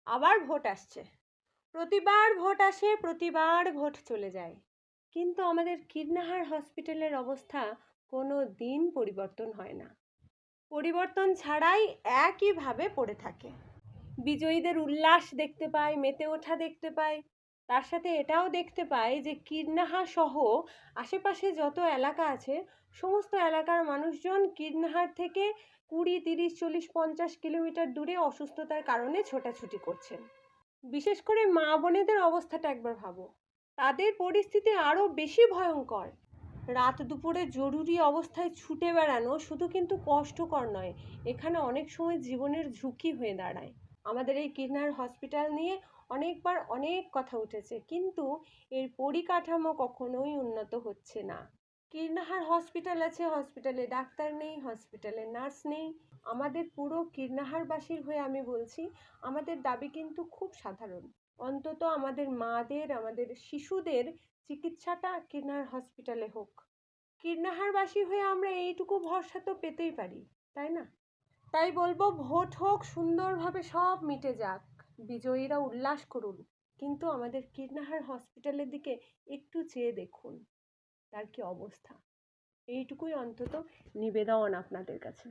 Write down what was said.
আবার ভোট আসছে, প্রতিবার ভোট আসে, প্রতিবার ভোট চলে যায়, কিন্তু আমাদের কীর্ণাহার হসপিটালের অবস্থা কোনো দিন পরিবর্তন হয় না। পরিবর্তন ছাড়াই একইভাবে পড়ে থাকে। বিজয়ীদের উল্লাস দেখতে পাই, মেতে ওঠা দেখতে পাই, তার সাথে এটাও দেখতে পাই যে কীর্ণাহার সহ আশেপাশে যত এলাকা আছে সমস্ত এলাকার মানুষজন কীর্ণাহার থেকে 20, 30, 40, 50 কিলোমিটার দূরে অসুস্থতার কারণে ছোটাছুটি করছেন। বিশেষ করে মা বোনেদের অবস্থাটা একবার ভাবো, তাদের পরিস্থিতি আরও বেশি ভয়ঙ্কর। রাত দুপুরে জরুরি অবস্থায় ছুটে বেড়ানো শুধু কিন্তু কষ্টকর নয়, এখানে অনেক সময় জীবনের ঝুঁকি হয়ে দাঁড়ায়। আমাদের এই কীর্ণাহার হসপিটাল নিয়ে অনেকবার অনেক কথা উঠেছে, কিন্তু এর পরিকাঠামো কখনোই উন্নত হচ্ছে না। কীর্ণাহার হসপিটাল আছে, হসপিটালে ডাক্তার নেই, হসপিটালে নার্স নেই। আমাদের পুরো কীর্ণাহারবাসীর হয়ে আমি বলছি, আমাদের দাবি কিন্তু খুব সাধারণ। অন্তত আমাদের মাদের, আমাদের শিশুদের চিকিৎসাটা কীর্ণাহার হসপিটালে হোক। কীর্ণাহারবাসী হয়ে আমরা এইটুকু ভরসা তো পেতেই পারি, তাই না? তাই বলবো, ভোট হোক, সুন্দরভাবে সব মিটে যাক, বিজয়ীরা উল্লাস করুন, কিন্তু আমাদের কীর্ণাহার হসপিটালের দিকে একটু চেয়ে দেখুন তার কি অবস্থা। এইটুকুই অন্তত নিবেদন আপনাদের কাছে।